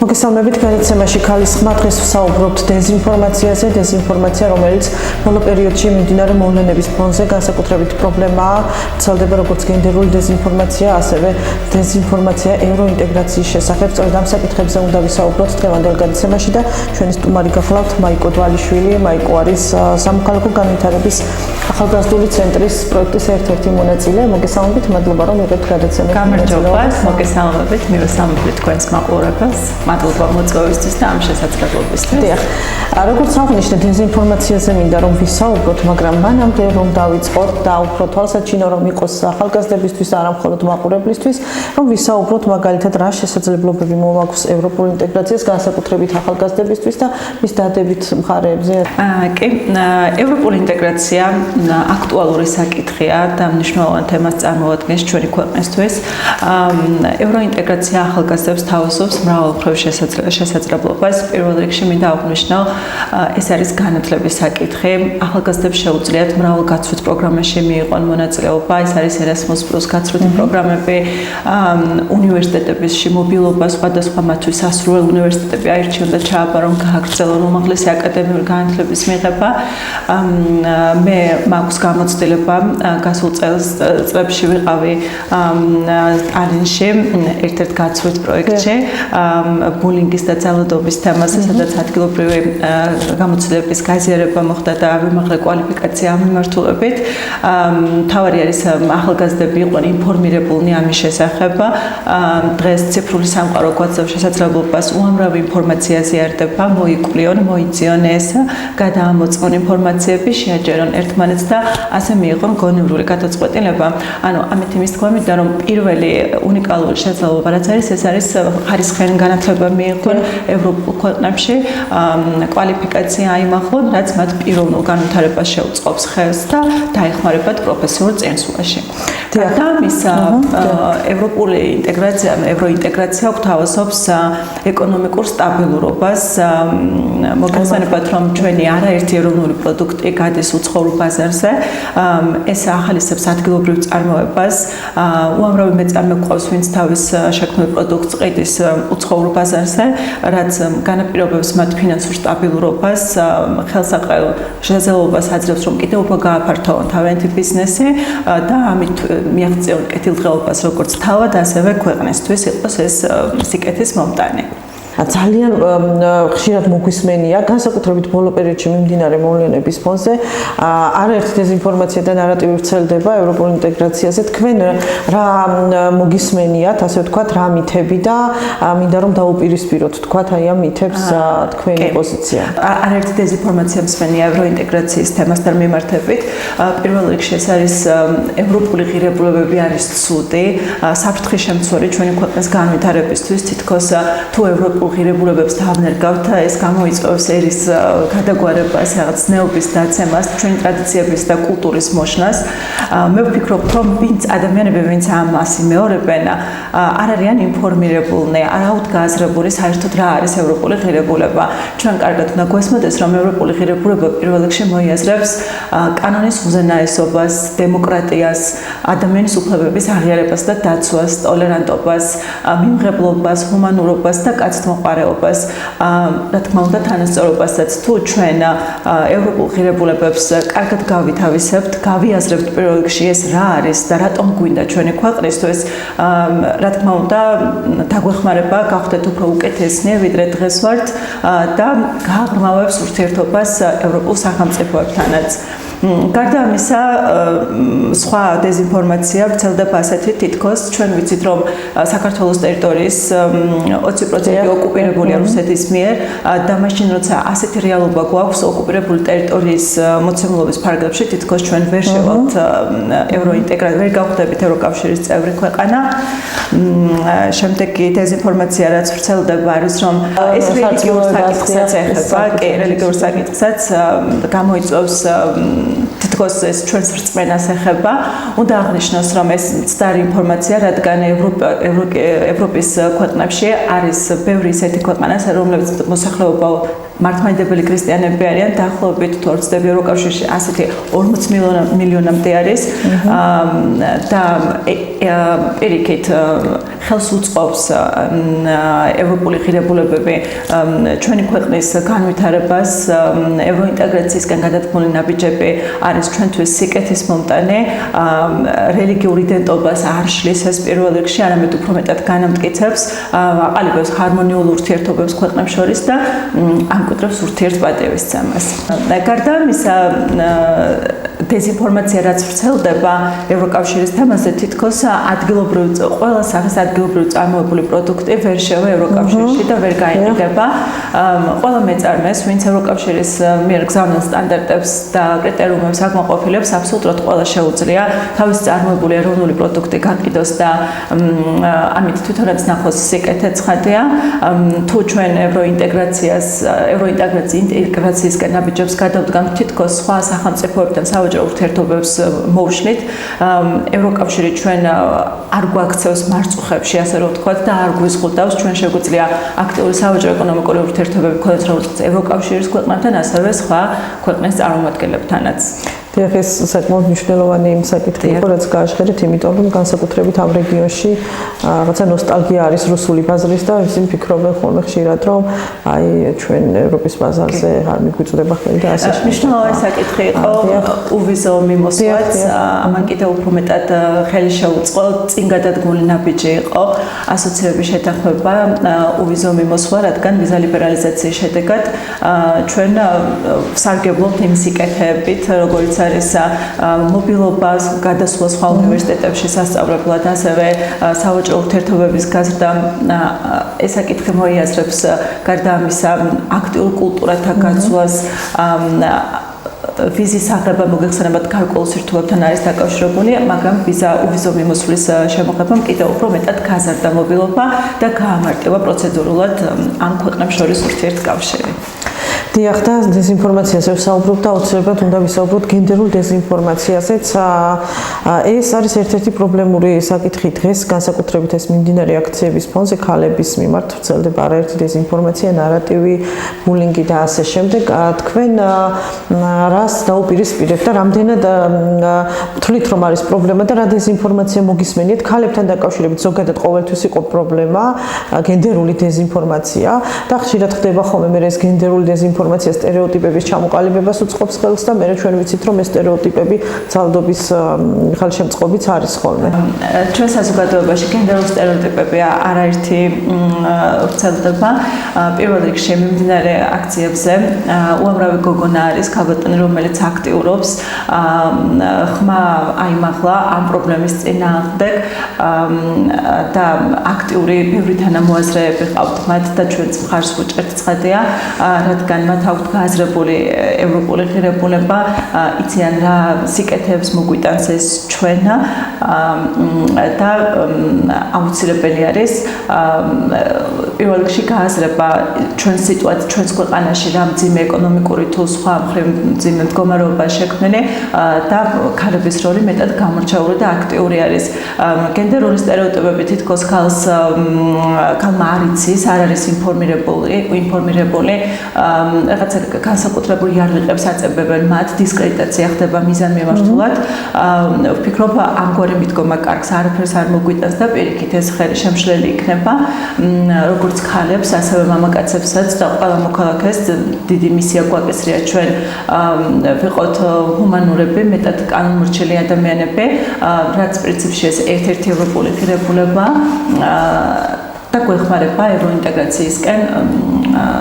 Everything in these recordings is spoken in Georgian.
მოგესალმებით განაცემაში ქალის ხმა დღეს ვსაუბრობთ დეზინფორმაციაზე, დეზინფორმაცია, რომელიც ბოლო პერიოდში მიმდინარე მოვლენების ფონზე განსაკუთრებით პრობლემაა, ვრცელდება როგორც გენდერული დეზინფორმაცია, ასევე დეზინფორმაცია ევროინტეგრაციის შესახებ. სწორედ ამ საკითხებზე უნდა ვისაუბროთ დღევანდელ განაცემაში და ჩვენი სტუმარი გახლავთ მაიკო დვალიშვილი. მაიკო არის სამოქალაქო განვითარების ახალგაზრდული ცენტრის პროექტის ერთ-ერთი მონაწილე. მოგესალმებით, მადლობა რომ იღებთ გადაცემას. გამარჯობა, მოგესალმებით, მივესალმებით თქვენს მაყურებელს. მადლობა მოწვევისთვის და ამ შესაძლებლობისთვის. დიახ. როგორც აღნიშნეთ, დეზინფორმაციაზე მინდა რომ ვისაუბროთ, მაგრამ მანამდე რომ დავიწყოთ და უფრო თვალსაჩინო რომ იყოს ახალგაზრდებისთვის და არა მხოლოდ მაყურებლისთვის, რომ ვისაუბროთ მაგალითად რა შესაძლებლობები მოაქვს ევროპული ინტეგრაციას განსაკუთრებით ახალგაზრდებისთვის და მის დადებით მხარეებზე. კი, ევროპული ინტეგრაცია აქტუალური საკითხია და მნიშვნელოვან თემას წარმოადგენს ჩვენი ქვეყნისთვის. ევროინტეგრაცია ახალგაზრდებს თავისუფლებს მრავალმხრივ შესაძლებლობას. პირველ რიგში მინდა აღვნიშნო, ეს არის განათლების საკითხი. ახალგაზრდებს შეუძლიათ მრავალგაცვლით პროგრამაში მიიღონ მონაწილეობა. ეს არის Erasmus+ გაცვლითი პროგრამები, უნივერსიტეტებში მობილობა, სხვადასხვა მათთვის სასურველ უნივერსიტეტები აირჩიონ და ჩააბარონ, გააგრძელონ უმაღლესი აკადემიური განათლების მიღება. მე მაქვს გამოცდილება გასულ წლებში ვიყავი ტალინში ერთ-ერთ გაცვლით პროექტში ბულინგის და ძალადობის თემაზე, სადაც ადგილობრივი გამოცდილების გაზიარება მოხდა და ვიმაღლე კვალიფიკაცია ამ მიმართულებით. მთავარი არის ახალგაზრდები იყვნენ ინფორმირებულნი ამის შესახებ. დღეს ციფრული სამყარო გვაძლევს შესაძლებლობას უამრავი ინფორმაცია ზიარდება, მოიკვლიონ, მოიძიონ ეს, გადაამოწმონ ინფორმაციები, შეაჯერონ ერთმანეთს და ასე მიიღონ გონივრული გადაწყვეტილება. ანუ ამით იმის თქვა მინდა, რომ პირველი უნიკალური შესაძლებლობა რაც არის, ეს არის ხარისხიანი განათლება მიიღონ ევროპულ ქვეყნებში, კვალიფიკაცია აიმახონ, რაც მათ პიროვნულ განვითარებას შეუწყობს ხელს და დაეხმარებათ პროფესიულ წინსვლაში. და მის ევროპული ინტეგრაცია, ევროინტეგრაცია გვთავაზობს ეკონომიკურ სტაბილურობას. მოგეხსენებათ, რომ ჩვენი არაერთი ეროვნული პროდუქტი გადის უცხოურ ბაზარზე. ეს ახალისებს ადგილობრივ წარმოებას. უამრავი მეწარმე გვყავს, ვინც თავის შექმნილ პროდუქტს ყიდის უცხოურ ბაზარზე, რაც განაპირობებს მათ ფინანსურ სტაბილურობას, ხელსაყრელ შესაძლებლობას აძლევს, რომ კიდევ უფრო გააფართოვონ თავიანთი ბიზნესი და ამით მიაღწიონ კეთილდღეობას როგორც თავად, ასევე ქვეყნისთვის იყოს ეს სიკეთის მომტანი. ძალიან ხშირად მოგვისმენია, განსაკუთრებით ბოლო პერიოდში მიმდინარე მოვლენების ფონზე, არაერთი დეზინფორმაცია და ნარატივი ვრცელდება ევროპულ ინტეგრაციაზე. თქვენ რა მოგისმენიათ, ასე ვთქვათ, რა მითები და მინდა რომ დაუპირისპიროთ, ვთქვათ, აი ამ მითებს თქვენი პოზიცია. არაერთი დეზინფორმაცია მსმენია ევროინტეგრაციის თემასთან მიმართებით. პირველ რიგში ეს არის ევროპული ღირებულებები არის ცუდი, საფრთხის შემცველი ჩვენი ქვეყნის განვითარებისთვის, თითქოს თუ ევროპულ ღირებულებებს დავნერგავთ, ეს გამოიწვევს ერის გადაგვარებას, რაღაც ნეობის დაცემას, ჩვენი ტრადიციების და კულტურის მოშლას. მე ვფიქრობ, რომ ვინც ადამიანები, ვინც ამას იმეორებენ, არ არიან ინფორმირებულნი, არაუდ გააზრებული საერთოდ რა არის ევროპული ღირებულება. ჩვენ კარგად უნდა გვესმოდეს, რომ ევროპული ღირებულება პირველ რიგში მოიაზრებს კანონის უზენაესობას, დემოკრატიას, ადამიანის უფლებების აღიარებას და დაცვას, ტოლერანტობას, მიმღებლობას, ჰუმანურობას და კაცთმოყვარეობას, რა თქმა უნდა, თანასწორობასაც. თუ ჩვენ ევროპულ ღირებულებებს კარგად გავითავისებთ, გავიაზრებთ პირველ რიგში ეს რა არის და რატომ გვინდა ჩვენი ქვეყნისთვის, რა თქმა უნდა, დაგვეხმარება გავხდეთ უფრო უკეთესნი, ვიდრე დღეს ვართ და გააღრმავებს ურთიერთობას ევროპულ სახელმწიფოებთანაც. გარდა ამისა, სხვა დეზინფორმაცია ვრცელდება ასეთი თითქოს ჩვენ ვიცით, რომ საქართველოს ტერიტორიის 20% ოკუპირებულია რუსეთის მიერ და მაშინ როცა ასეთი რეალობა გვაქვს ოკუპირებული ტერიტორიის მოცემულობის ფარგლებში, თითქოს ჩვენ ვერ შევალთ ევროინტეგრაცია, ვერ გავხდებით ევროკავშირის წევრი ქვეყანა. შემდეგი დეზინფორმაცია რაც ვრცელდება არის, რომ ეს რელიგიურ საკითხსაც ეხება, კი, რელიგიურ საკითხსაც გამოიწვევს თითქოს ეს ჩვენს რწმენას ეხება. უნდა აღნიშნოს, რომ ეს მცდარი ინფორმაცია, რადგან ევროპის ქვეყნებში არის ბევრი ისეთი ქვეყანა, რომლებიც მოსახლეობა მართლმადიდებელი ქრისტიანები არიან, დაახლოებით თუ არ ვცდები ევროკავშირში ასეთი 40 მილიონამდე არის და პირიქით ხელს უწყობს ევროპული ღირებულებები ჩვენი ქვეყნის განვითარებას, ევროინტეგრაციისგან გადადგმული ნაბიჯები არის ჩვენთვის სიკეთის მომტანი, რელიგიურ იდენტობას არ შლის ეს პირველ რიგში, არამედ უფრო მეტად განამტკიცებს, აყალიბებს ჰარმონიულ ურთიერთობებს ქვეყნებს შორის და ამკვიდრებს ურთიერთპატივისცემას. გარდა ამისა, დეზინფორმაცია რაც ვრცელდება ევროკავშირის თემაზე, თითქოს ყველა სახის ადგილობრივი წარმოებული პროდუქტი ვერ შევა ევროკავშირში და ვერ გაიყიდება. ყველა მეწარმეს, ვინც ევროკავშირის მიერ გზავნილ სტანდარტებს და კრიტერიუმებს აკმაყოფილებს, აბსოლუტურად ყველა შეუძლია თავის წარმოებული ეროვნული პროდუქტი გაყიდოს და ამით თვითონაც ნახოს სიკეთე ცხადია. თუ ჩვენ ევროინტეგრაციისგან ნაბიჯებს გადავდგამთ, თითქოს სხვა სახელმწიფოებთან სავაჭრო ურთიერთობებს მოვშლით, ევროკავშირი ჩვენ არ გვაქცევს მარწუხებში, ასე რომ ვთქვათ, და არ გვიზღუდავს, ჩვენ შეგვიძლია აქტიური სავაჭრო ეკონომიკური ურთიერთობები გქონდეს როგორც ევროკავშირის ქვეყნებთან, ასევე სხვა ქვეყნის წარმომადგენლებთანაც. ეს საკმაოდ მნიშვნელოვანი საკითხი იყო, რაც გააჟღერეთ, იმიტომ რომ განსაკუთრებით ამ რეგიონში რაღაცა ნოსტალგია არის რუსული ბაზრის და ისინი ფიქრობენ ხოლმე ხშირად, რომ აი ჩვენ ევროპის ბაზარზე არ მიგვიწვდება ხელი და ასე. მნიშვნელოვანი საკითხი იყო უვიზო მიმოსვლაც, ამან კიდევ უფრო მეტად ხელი შეუწყო, წინ გადადგმული ნაბიჯი იყო ასოციირების შეთანხმება უვიზო მიმოსვლა, რადგან ვიზა ლიბერალიზაციის შედეგად ჩვენ ვსარგებლობთ იმ სიკეთეებით, როგორც არის მობილობას გადასვლა სხვა უნივერსიტეტებში სასწავლებლად, ასევე სავაჭრო ურთიერთობების გაზრდა. ეს საკითხი მოიაზრებს გარდა ამისა აქტიურ კულტურათა გაცვლას, ვიზის აღება მოგეხსენებათ გარკვეულ სირთულეებთან არის დაკავშირებული, მაგრამ უვიზო მიმოსვლის შემოღებამ კიდევ უფრო მეტად გაზარდა მობილობა და გაამარტივა პროცედურულად ამ ქვეყნებს შორის ურთიერთკავშირი. დიახ, და დეზინფორმაციაზე ვსაუბრობ და აუცილებლად უნდა ვისაუბროთ გენდერულ დეზინფორმაციაზეც. ეს არის ერთ-ერთი პრობლემური საკითხი დღეს, განსაკუთრებით ეს მიმდინარე აქციების ფონზე ქალების მიმართ ვრცელდება არაერთი დეზინფორმაცია, ნარატივი, ბულინგი და ასე შემდეგ. თქვენ რას დაუპირისპირებთ და რამდენად თვლით, რომ არის პრობლემა და რა დეზინფორმაცია მოგისმენიათ? ქალებთან დაკავშირებით ზოგადად ყოველთვის იყო პრობლემა გენდერული დეზინფორმაცია და ხშირად ხდება ხოლმე მე ეს გენდერული დეზინფორმაცია სტერეოტიპების ჩამოყალიბებას უწყობს ხელს და მე ჩვენ ვიცით რომ ეს სტერეოტიპები ძალადობის ხელშემწყობიც არის ხოლმე. ჩვენ საზოგადოებაში გენდერულ სტერეოტიპები არაერთი ვრცელდება. პირველ რიგში მიმდინარე აქციებზე უამრავი გოგონა არის ქალბატონი, რომელიც აქტიურობს ხმა აიმაღლა ამ პრობლემის წინააღმდეგ და აქტიური ბევრი თანამოაზრეები ყავთ მათ და ჩვენც მხარს ვუჭერთ ცხადია, რადგან მათ აქვთ გააზრებული ევროპული ღირებულება, იციან რა სიკეთეებს მოგვიტანს ეს ჩვენ და აუცილებელი არის პირველ რიგში გააზრება ჩვენს ქვეყანაში რა მძიმე ეკონომიკური თუ სხვა მძიმე მდგომარეობა შექმნილი და ქალების როლი მეტად გამორჩეული და აქტიური არის. გენდერული სტერეოტიპები თითქოს ქალმა არ იცის, არ არის ინფორმირებული რაღაცა განსაკუთრებული იარაღებს აწებებენ მათ, დისკრედიტაცია ხდება მიზანმიმართულად. ვფიქრობ, ამგვარი მიდგომა კარგს არაფერს არ მოგვიტანს და პირიქით ეს ხელი შემშლელი იქნება როგორც ქალებს, ასევე მამაკაცებსაც და ყველა მოქალაქეს. დიდი მისია გვაკისრია ჩვენ ვიყოთ ჰუმანურები, მეტად კანონმორჩილი ადამიანები, რაც პრინციპში ეს ერთ-ერთი ევროპული ღირებულება და გვეხმარება ევროინტეგრაციისკენ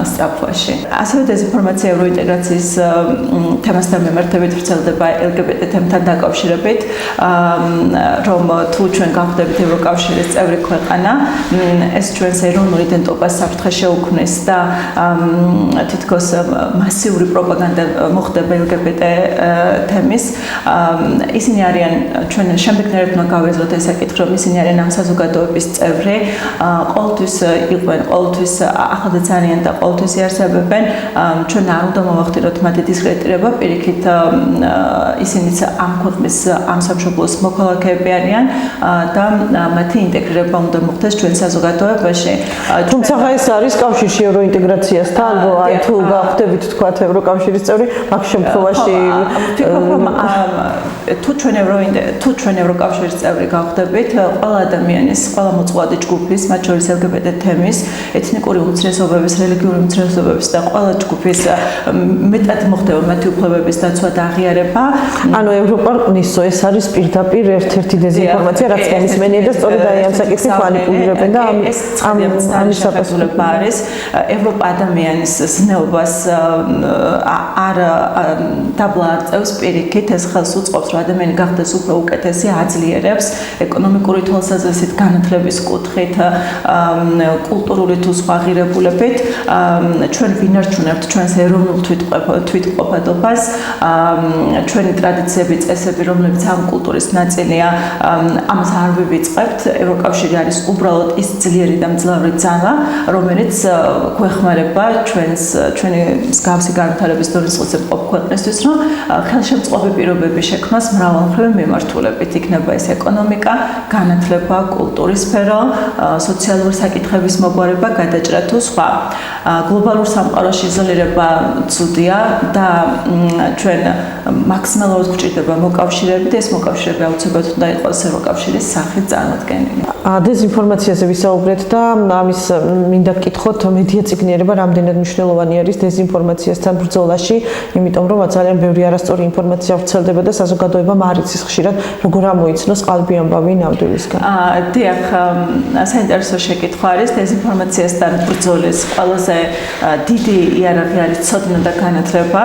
სწრაფვაში. ასევე დეზინფორმაცია ევროინტეგრაციის თემასთან მიმართებით ვრცელდება LGBT თემთან დაკავშირებით, რომ თუ ჩვენ გავხდებით ევროკავშირის წევრი ქვეყანა, ეს ჩვენს ეროვნულ იდენტობას საფრთხე შეუქმნის და თითქოს მასიური პროპაგანდა მოხდება LGBT თემის. ისინი არიან ჩვენ შემდეგნერად უნდა გავეზროთ ეს საკითხი, რომ ისინი არიან ამ საზოგადოების წევრი, ყოველთვის ახალდაც არიან და ყოველთვის იარსებებენ ჩვენ არ უნდა მოვახდინოთ მათი დისკრედიტირება პირიქით ისინიც ამ ქვეყნის ამ სამშობლოს მოქალაქეები არიან და მათი ინტეგრირება უნდა მოხდეს ჩვენ საზოგადოებაში თუმცა ეს არის კავშირში ევროინტეგრაციასთან რომ აი თუ გავხდებით თქვა ევროკავშირის წევრი მაგ შემთხვევაში თუ ჩვენ ევროკავშირის წევრი გავხდებით ყველა ადამიანის ყველა მოწყვლადი ჯგუფის მათ შორის LGBT თემის ეთნიკური უმცირესობების რელიგიური უმცირესობების და ყველა ჯგუფის მეტად მოხდება მათი უფლებების დაცვა და აღიარება ანუ ევროპარკნისო ეს არის პირდაპირ ერთ-ერთი დეზინფორმაცია რაც განისმენია და სწორედ აი ამ საკითხით მანიპულირებენ და ამის საფასურება არის ევროპა ადამიანის ზნეობას არ დაბლა არ წევს პირიქით ეს ხელს უწყობს რომ ადამიანი გახდეს უფრო უკეთესი აძლიერებს ეკონომიკური თვალსაზრისით განათლების კუთხით კულტურული თუ სხვა ღირებულებით ჩვენ ვინარჩუნებთ ჩვენს ეროვნულ თვითმყოფადობას ჩვენი ტრადიციები წესები რომლებიც ამ კულტურის ნაწილია ამას არ ვივიწყებთ ევროკავშირი არის უბრალოდ ის ძლიერი და მძლავრი ძალა რომელიც გვეხმარება ჩვენი მსგავსი განვითარების დონის მყოფ ქვეყნისთვის რომ ხელშემწყობი პირობების შექმნას მრავალმხრივი მიმართულებით იქნება ეს ეკონომიკა, განათლება, კულტურის სფერო, სოციალური საკითხების მოგვარება, გადაჭრა თუ სხვა. გლობალურ სამყაროში იზოლირება ცუდია და ჩვენ მაქსიმალურად გვჭირდება მოკავშირეები და ეს მოკავშირეები აუცილებლად უნდა იყოს ევროკავშირის სახით წარმოდგენილი. დეზინფორმაციაზე ვისაუბრეთ და ამის მინდა გკითხოთ მედია წიგნიერება რამდენად მნიშვნელოვანი არის დეზინფორმაციასთან ბრძოლაში, იმიტომ რომ ძალიან ბევრი არასწორი ინფორმაცია ვრცელდება და საზოგადოებამ არ იცის ხშირად როგორ ამოიცნოს ყალბი ამბავი ნამდვილისგან. დიახ, საინტერესო შეკითხვა არის დეზინფორმაციასთან ბრძოლის ყველაზე დიდი იარაღი არის ცოდნა და განათლება.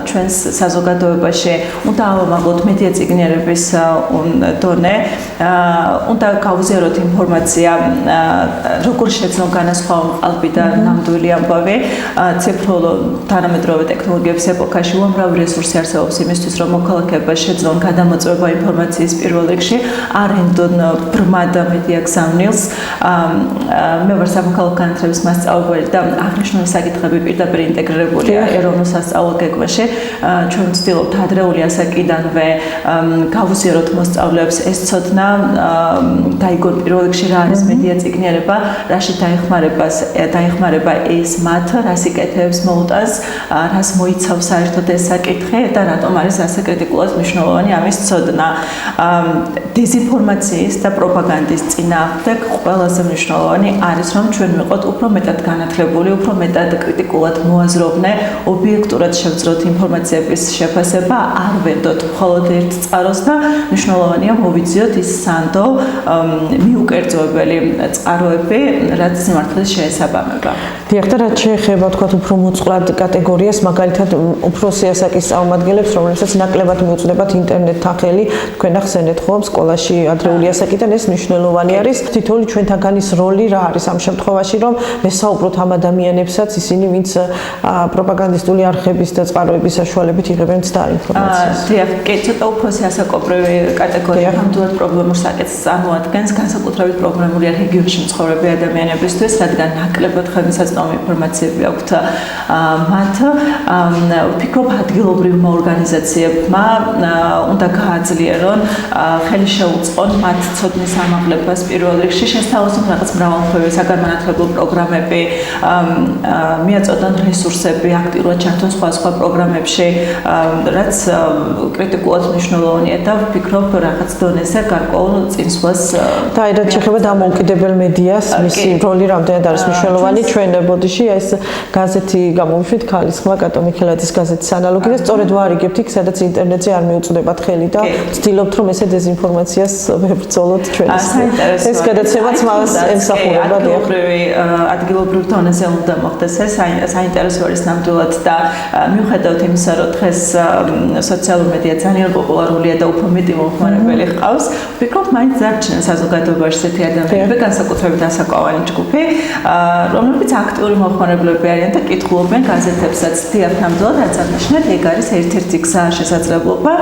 ჩვენს საზოგადოებაში უნდა ავამაღლოთ მედია წიგნიერების დონე, უნდა გავუზიაროთ ინფორმაცია, როგორ შეძლონ განასხვავონ ყალბი და ნამდვილი ამბავი. ციფრულ თანამედროვე ტექნოლოგიების ეპოქაში უამრავი რესურსი არსებობს იმისთვის, რომ მოქალაქეება შეძლონ გადამოწმება ინფორმაციის პირველ რიგში, არ ენდონ ბრმა და მედია გზავნილს. მე ვარ სამოქალაქო განათლების მასწავლებელი და აღნიშნული საკითხები პირდაპირ ინტეგრირებულია ეროვნულ სასწავლო გეგმაში. ჩვენ ვცდილობთ ადრეული ასაკიდანვე გავუზიაროთ მოსწავლეებს ეს ცოდნა, გაიგონ პირველ რიგში რა არის მედია წიგნიერება, რაში დაეხმარება ეს მათ, რას იკეთებს მოუტანს, რას მოიცავს საერთოდ ეს საკითხი და რატომ არის ასე კრიტიკულად მნიშვნელოვანი ამის ცოდნა. დეზინფორმაციის და პროპაგანდის წინააღმდეგ ყველაზე მნიშვნელოვანი არის რომ ჩვენ ვიყოთ უფრო მეტად განათლებული, უფრო მეტად კრიტიკულად მოაზროვნე, ობიექტურად შევძროთ ინფორმაციების შეფასება, არ ვენდოთ მხოლოდ ერთ წყაროს და მნიშვნელოვანია მოვიძიოთ ის სანდო მიუკერძოებელი წყაროები, რაც სიმართლეს შეესაბამება. დიახ, და რაც შეეხება თქვათ უფრო მოწყვლად კატეგორიას, მაგალითად უფროსი ასაკის წარმომადგენლებს, რომლებსაც ნაკლებად მიუწვდებათ ინტერნეტთან ხელი, თქვენ ახსენეთ ხომ სკოლაში ადრეული ასაკიდან ეს მნიშვნელოვანი არის. თითოეული ჩვენთაგანის როლი რა არის ამ შემთხვევაში, რომ ვესაუბროთ ამ ადამიანებსაც, ისინი ვინც პროპაგანდისტული არხების და წყაროების საშუალებით იღებენ მცდარ ინფორმაციას. დიახ, კი, ცოტა უფროსი ასაკობრივი კატეგორია ნამდვილად პრობლემურ საკითხს წარმოადგენს, განსაკუთრებით პრობლემურია რეგიონში მცხოვრები ადამიანებისთვის, რადგან ნაკლებად ხელმისაწვდომი ინფორმაციები აქვთ მათ. ვფიქრობ, ადგილობრივმა ორგანიზაციებმა უნდა გააძლიერონ, ხელი შეუწყონ მათ ცოდნის ამაღლებას პირველ რიგში, შესთავაზონ რაღაც მრავალმხრივი საგანმანათლებლო პროგრამები, მიაწოდონ რესურსები, აქტიურად ჩართონ სხვა პროგრამებში, რაც კრიტიკულად მნიშვნელოვანია და ვფიქრობ, რაღაც დონეზე გარკვეულ წინსვლას და აი რაც შეეხება დამოუკიდებელ მედიას, მისი როლი რამდენად არის მნიშვნელოვანი ჩვენ ბოდიში ეს გაზეთი გამომშვით ქალის ხმა კატო მიქელაძის გაზეთის ანალოგი და სწორედ ვარიგებთ იქ სადაც ინტერნეტზე არ მიუწვდებათ ხელი და ვცდილობთ რომ ესე დეზინფორმაციას ვებრძოლოთ ჩვენ ეს გადაცემაც მას ემსახურება ადგილობრივ დონეზე უნდა მოხდეს ეს საინტერესო არის ნამდვილად და მიუხედავად იმისა რომ დღეს სოციალური მედია ძალიან პოპულარულია და უფრო მეტი მომხმარებელი ჰყავს ვფიქრობ მაინც დარჩნენ საზოგადოებაში ესეთი ადამიანები განსაკუთრებით ასაკოვანი ჯგუფი რომლებიც აქტიური მომხმარებლები არიან და კითხულობენ გაზეთებსაც დიახ ნამდვილად რაც აღნიშნეთ ეგ არის ერთ-ერთი გზა შესაძლებლობა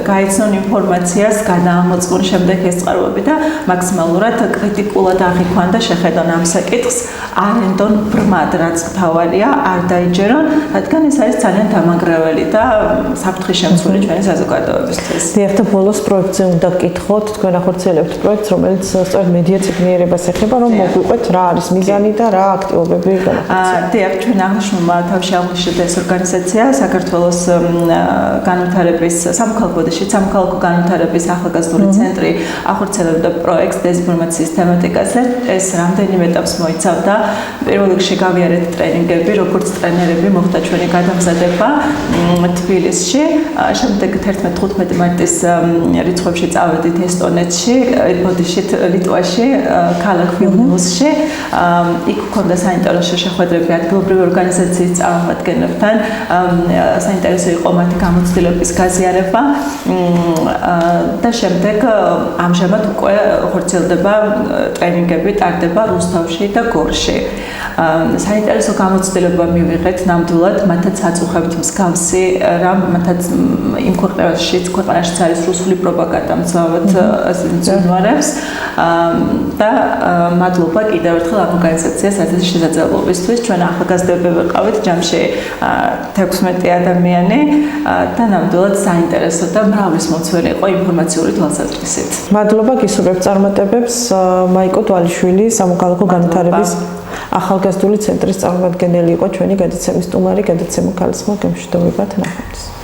გაიცნონ ინფორმაციას, გადაამოწმონ შემდეგ ეს წყაროები და მაქსიმალურად კრიტიკულად აღიქვან და შეხედონ ამ საკითხს, არ ენდონ ბრმად, რაც მთავარია, არ დაიჯერონ, რადგან ეს არის ძალიან დამანგრეველი და საფრთხის შემცველი ჩვენი საზოგადოებისთვის. დიახ, და ბოლოს პროექტზე უნდა გკითხოთ, თქვენ ახორციელებთ პროექტს, რომელიც სწორედ მედია ციგნიერებას ეხება, რომ მოგვიყვეთ რა არის მიზანი და რა აქტივობები განახორციელოთ. დიახ, ჩვენ აღნიშნულმა თავში აღნიშნეთ ეს ორგანიზაცია საქართველოს განვითარების სამოქალაქო განვითარების ახალგაზრდული ცენტრი ახორციელებდა პროექტს დეзინფორმაციის თემატიკაზე. ეს რამდენიმე ეტაპს მოიცავდა. პირველ რიგში გავიარეთ ტრენინგები, როგორც ტრენერები მოხდა ჩვენი გადამზადება თბილისში. შემდეგ 11-15 მარტის რიცხვებში წავედით ესტონეთში, ბოდიშით ლიტვაში, ქალაქ ვილნიუსში. იქ ჰქონდა საინტერესო შეხვედრები ადგილობრივი ორგანიზაციის წარმომადგენლებთან. საინტერესო იყო მათი გამოცდილების გაზიარება და შემდეგ ამჟამად უკვე ხორციელდება ტრენინგები, ტარდება რუსთავში და გორში. საინტერესო გამოცდილება მივიღეთ ნამდვილად, მათაც აწუხებთ მსგავსი რამ, მათაც იმ ქვეყნებშიც არის რუსული პროპაგანდა მცავად ზინვარებს და მადლობა კიდევ ერთხელ ამ ორგანიზაციას ასეთი შესაძლებლობისთვის. ჩვენ ახალგაზრდები ვიყავით ჯამში 16 ადამიანი და ნამდვილად საინტერესო და მრავალისმომცველი იყო ინფორმაციული თვალსაზრისით. მადლობა, გისურვებთ წარმატებებს. მაიკო დვალიშვილი, სამოქალაქო განვითარების ახალგაზრდული ცენტრის წარმომადგენელი იყო ჩვენი გადაცემის სტუმარი. გადაცემა ქალისხმა გემშვიდობებად ნახვამდის.